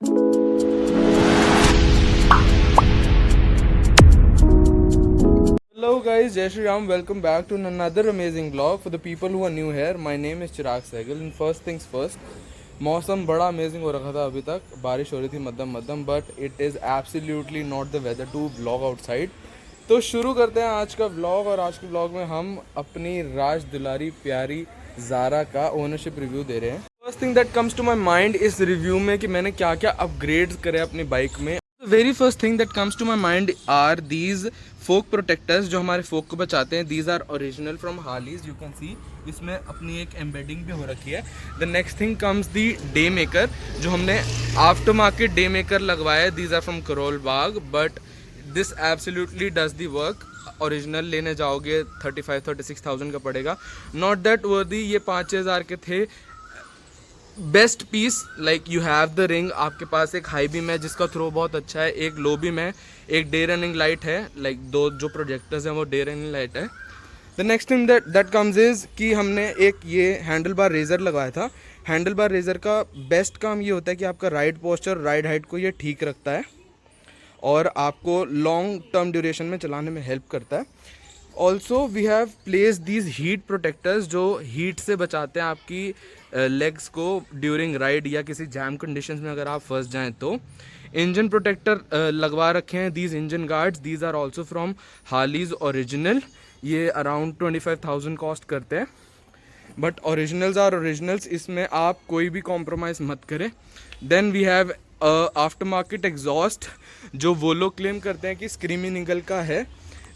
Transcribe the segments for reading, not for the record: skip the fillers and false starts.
Hello guys, Jai Shri Ram. Welcome back to another amazing vlog. For the people who are new here, my name is Chirag Sehgal. And first things first, मौसम बड़ा amazing हो रखा था अभी तक, बारिश हो रही थी मध्यम मध्यम, but it is absolutely not the weather to vlog outside. तो शुरू करते हैं आज का व्लॉग. और आज के व्लॉग में हम अपनी राज दुलारी प्यारी ज़ारा का ओनरशिप रिव्यू दे रहे हैं. First thing that comes to my mind इस रिव्यू में कि मैंने क्या क्या अपग्रेड्स करे अपनी बाइक में. The very first thing that comes to my mind are these fork protectors जो हमारे fork को बचाते हैं. These are original from Harleys. You can see इसमें अपनी एक embedding भी हो रखी है. The next thing comes the day maker जो हमने after market day maker लगवाया है. These are from Karol Bagh but this absolutely does the work. Original लेने जाओगे 35-36,000 का पड़ेगा. नॉट दैट वर्दी. ये 5-6 हज़ार के थे. Best piece like you have the ring. आपके पास एक हाई बीम है जिसका थ्रो बहुत अच्छा है, एक लो बीम है, एक डे रनिंग लाइट है. लाइक दो जो प्रोजेक्टर्स हैं वो डे रनिंग लाइट है. The next thing that comes is कि हमने एक ये हैंडल बार रेज़र लगाया था. हैंडल बार रेज़र का बेस्ट काम ये होता है कि आपका राइड पोस्चर राइड हाइट को ये ठीक रखता है और आपको लॉन्ग टर्म ड्यूरेशन में चलाने में हेल्प करता है. Also we have place these heat protectors जो हीट से बचाते हैं आपकी लेग्स को ड्यूरिंग राइड या किसी जैम कंडीशंस में अगर आप फंस जाएं तो. इंजन प्रोटेक्टर लगवा रखे हैं. These engine guards these are also from Harley's original. ये अराउंड 25,000 कॉस्ट करते हैं बट ओरिजिनल्स आर ओरिजिनल्स. इसमें आप कोई भी कॉम्प्रोमाइज़ मत करें. Then we have after market exhaust जो वो लोग क्लेम करते हैं कि स्क्रीमी निगल का है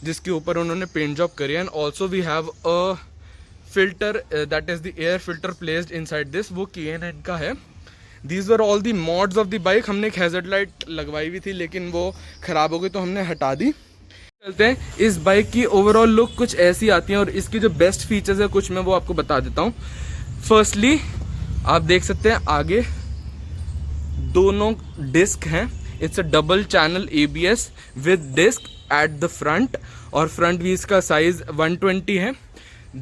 जिसके ऊपर उन्होंने पेंट जॉब करी है. And also we have a filter that is the air filter placed inside this. वो K&N का है. These were all the mods of the bike. हमने एक हैजर्ड लाइट लगवाई हुई थी लेकिन वो ख़राब हो गई तो हमने हटा दी. चलते हैं. इस बाइक की ओवरऑल लुक कुछ ऐसी आती है और इसकी जो बेस्ट फीचर्स है कुछ मैं वो आपको बता देता हूँ. फर्स्टली आप देख सकते हैं आगे दोनों डिस्क हैं. It's a double channel ABS with disc at the front और फ्रंट व्हील्स का साइज 120 है.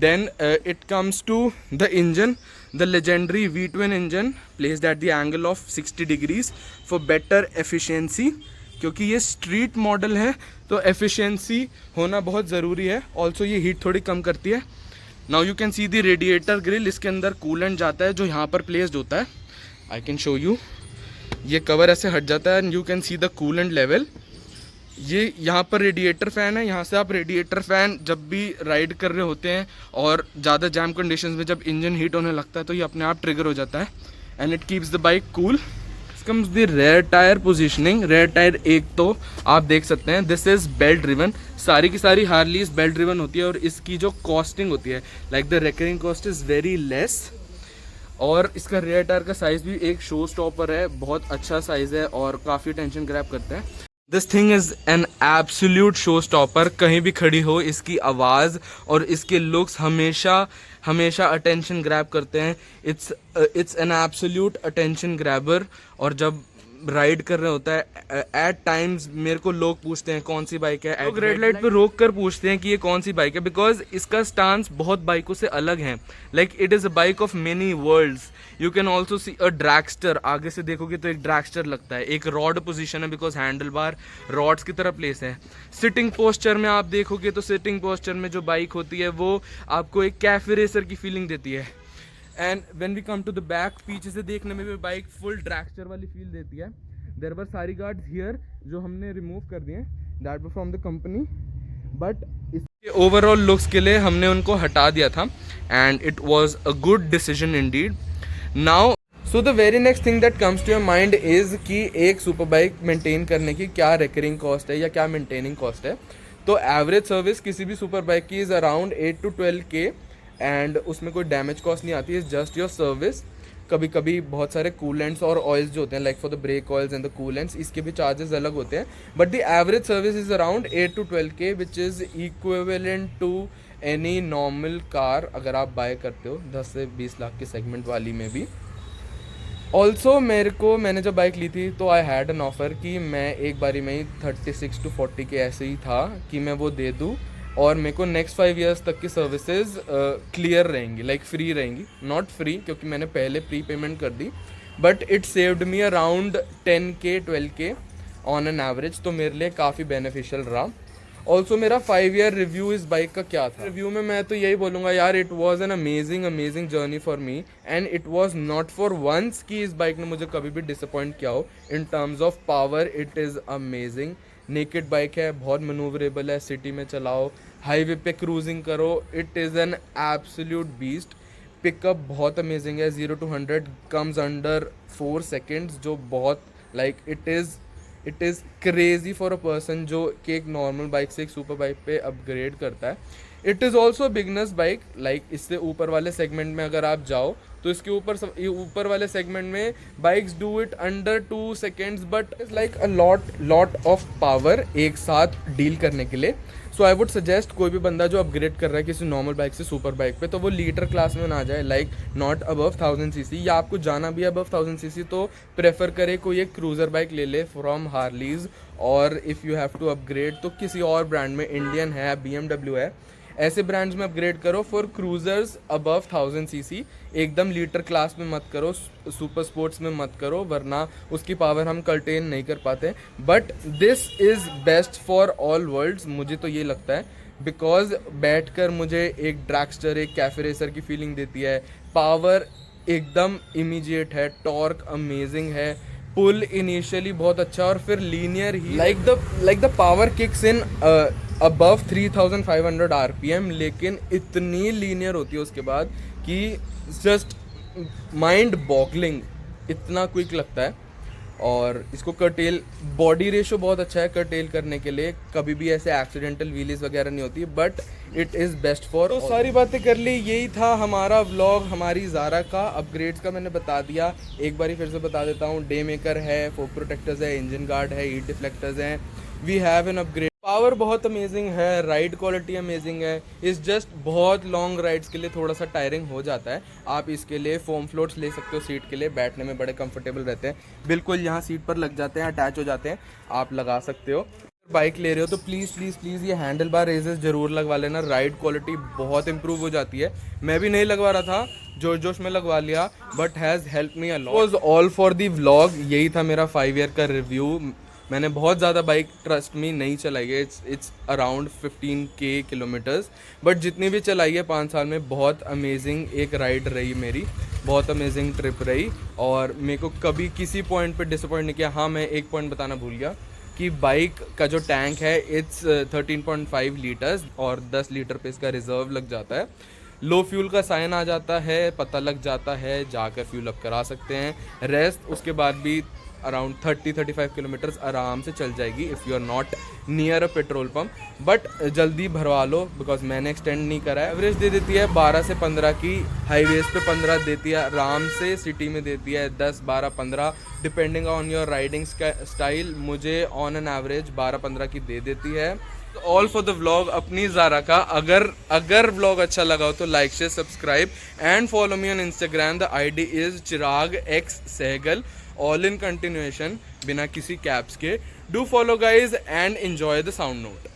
Then it comes to the engine, the legendary V-twin engine placed at the angle of 60 degrees for better efficiency. क्योंकि ये street model है तो efficiency होना बहुत ज़रूरी है. ऑल्सो ये हीट थोड़ी कम करती है. Now you can see the radiator grille. इसके अंदर कूलेंट जाता है जो यहाँ पर प्लेस्ड होता है. I can show you. ये कवर ऐसे हट जाता है and you can see the coolant level. ये यहाँ पर रेडिएटर फ़ैन है. यहाँ से आप रेडिएटर फ़ैन जब भी राइड कर रहे होते हैं और ज़्यादा जैम कंडीशंस में जब इंजन हीट होने लगता है तो ये अपने आप ट्रिगर हो जाता है and it keeps the bike cool. Comes the rare tyre positioning. Rare tyre एक तो आप देख सकते हैं दिस इज़ बेल्ट ड्रिवन. सारी की सारी हार्लीज बेल्ट ड्रिवन होती है और इसकी जो कॉस्टिंग होती है like the recurring cost is very less. और इसका रेयर टायर का साइज़ भी एक शो स्टॉपर है. बहुत अच्छा साइज़ है और काफ़ी टेंशन ग्रैब करता है. This thing is an absolute show stopper. कहीं भी खड़ी हो इसकी आवाज़ और इसके लुक्स हमेशा अटेंशन ग्रैब करते हैं. It's an absolute attention grabber. और जब राइड कर रहे होता है एट टाइम्स मेरे को लोग पूछते हैं कौन सी बाइक है. लोग रेड लाइट पे रोक कर पूछते हैं कि ये कौन सी बाइक है बिकॉज इसका स्टांस बहुत बाइकों से अलग है. Like it is a bike of many world's. You can also see a dragster. आगे से देखोगे तो एक ड्रैगस्टर लगता है. एक रॉड पोजीशन है बिकॉज हैंडल बार रॉड्स की तरह प्लेस है. सिटिंग पोस्चर में आप देखोगे तो सिटिंग पोस्चर में जो बाइक होती है वो आपको एक कैफे रेसर की फीलिंग देती है. And when we come to the back पीछे से देखने में भी बाइक फुल ड्रैगस्टर वाली फील देती है. देयर वर सारी गार्ड्स हियर जो हमने रिमूव कर दिए that were from the company but इसके ओवरऑल लुक्स के लिए हमने उनको हटा दिया था and it was a good decision indeed. Now so the very next thing that comes to your mind is कि एक सुपर बाइक मेंटेन करने की क्या रिकरिंग कॉस्ट है या क्या मेंटेनिंग कॉस्ट है. तो एवरेज सर्विस किसी भी सुपर बाइक की is around 8 to 12K and उसमें कोई डैमेज कॉस्ट नहीं आती है. Just your service. कभी कभी बहुत सारे कूलेंट्स और ऑयल्स जो होते हैं like for the brake oils and the coolants इसके भी चार्जेस अलग होते हैं. But the average service is around 8 to 12K which is equivalent to any normal car अगर आप बाय करते हो 10 से 20 लाख के सेगमेंट वाली में भी. ऑल्सो मैंने जब बाइक ली थी तो आई हैड एन ऑफ़र कि मैं एक बारी में ही 36 to 40K ऐसे ही था कि मैं वो दे दूँ और मेरे को नेक्स्ट 5 years तक की सर्विसेज क्लियर रहेंगी लाइक फ्री रहेंगी. नॉट फ्री क्योंकि मैंने पहले प्री पेमेंट कर दी but it saved me around 10K 12K on an average, तो मेरे लिए काफ़ी बेनिफिशियल रहा। ऑल्सो मेरा 5 ईयर रिव्यू इस बाइक का क्या था, रिव्यू में मैं तो यही बोलूँगा यार, it was an amazing journey for me and it was not for once कि इस बाइक ने मुझे कभी भी डिसअपॉइंट किया हो। In terms of power it is amazing, naked bike है, बहुत मनूवरेबल है, सिटी में चलाओ, हाईवे पे क्रूजिंग करो, it is an absolute beast. Pickup बहुत अमेजिंग है, 0 to 100 कम्स अंडर 4 seconds, जो बहुत it is crazy for a person जो कि एक नॉर्मल बाइक से एक सुपर बाइक पे अपग्रेड करता है। It is also beginners bike, like इससे ऊपर वाले सेगमेंट में अगर आप जाओ तो इसके ऊपर वाले सेगमेंट में bikes do it under 2 seconds, but it's like a lot of power एक साथ डील करने के लिए। सो आई वुड सजेस्ट कोई भी बंदा जो अपग्रेड कर रहा है किसी नॉर्मल बाइक से सुपर बाइक पे, तो वो लीटर क्लास में ना जाए, लाइक नॉट अबव 1000cc, या आपको जाना भी अबव 1000cc तो प्रेफर करे कोई एक क्रूज़र बाइक ले ले फ्रॉम हार्लीज, और if you have to upgrade तो किसी और ब्रांड में, इंडियन है, BMW है, ऐसे ब्रांड्स में अपग्रेड करो फॉर क्रूजर्स अबव 1000cc। एकदम लीटर क्लास में मत करो, सुपर स्पोर्ट्स में मत करो, वरना उसकी पावर हम कंटेन नहीं कर पाते। But this is best for all worlds, मुझे तो ये लगता है, बिकॉज बैठकर मुझे एक ड्रैगस्टर, एक कैफे रेसर की फीलिंग देती है। पावर एकदम इमीडिएट है, टॉर्क अमेजिंग है, पुल इनिशियली बहुत अच्छा और फिर linear he, like the power kicks in above 3500 RPM, लेकिन इतनी लीनियर होती है उसके बाद कि जस्ट माइंड बॉगलिंग, इतना क्विक लगता है। और इसको कर्टेल, बॉडी रेशो बहुत अच्छा है कर्टेल करने के लिए, कभी भी ऐसे एक्सीडेंटल व्हीलीज वगैरह नहीं होती, but it is best for. तो सारी बातें कर ली, यही था हमारा व्लॉग हमारी ज़ारा का। अपग्रेड्स का मैंने बता दिया, एक बारी फिर से बता देता हूँ, डे मेकर है, फोक प्रोटेक्टर्स है, इंजन गार्ड है, हीट डिफ्लेक्टर्स हैं, we have an upgrade. Power बहुत अमेजिंग है, राइड क्वालिटी अमेजिंग है, इस जस्ट बहुत लॉन्ग राइड्स के लिए थोड़ा सा टायरिंग हो जाता है। आप इसके लिए फोम फ्लोट्स ले सकते हो सीट के लिए, बैठने में बड़े कंफर्टेबल रहते हैं, बिल्कुल यहाँ सीट पर लग जाते हैं, अटैच हो जाते हैं, आप लगा सकते हो। बाइक ले रहे हो तो प्लीज़ ये हैंडल बार रेजेस ज़रूर लगवा लेना, राइड क्वालिटी बहुत इंप्रूव हो जाती है। मैं भी नहीं लगवा रहा था, जोश में लगवा लिया, but has help me a lot. Was all for the vlog, यही था मेरा 5 ईयर का रिव्यू। मैंने बहुत ज़्यादा बाइक ट्रस्ट मी नहीं चलाई है, it's around 15K kilometres, but जितनी भी चलाई है 5 साल में, बहुत अमेजिंग एक राइड रही मेरी, बहुत अमेजिंग ट्रिप रही, और मेरे को कभी किसी पॉइंट पे डिसअपॉइंट नहीं किया। हाँ, मैं एक पॉइंट बताना भूल गया कि बाइक का जो टैंक है इट्स 13.5 लीटर्स और 10 लीटर पे इसका रिजर्व लग जाता है। लो फ्यूल का साइन आ जाता है, पता लग जाता है, जाकर फ्यूल अप करा सकते हैं। रेस्ट उसके बाद भी अराउंड 30-35 किलोमीटर्स आराम से चल जाएगी if you are not near a petrol pump, but जल्दी भरवा लो बिकॉज मैंने एक्सटेंड नहीं करा है। एवरेज दे देती है 12 से 15 की, हाईवेज पे 15 देती है आराम से, सिटी में देती है 10, 12, 15 depending on your riding style. मुझे ऑन एन एवरेज 12-15 की दे देती है। ऑल फॉर द व्लॉग अपनी ज़ारा का। अगर व्लॉग अच्छा लगा हो तो like share subscribe and follow me on Instagram, the ID is Chirag X Sehgal, all in continuation, बिना किसी कैप्स के। Do follow guys and enjoy the sound note.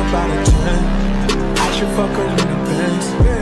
About a 10, I should fuck her in the Benz.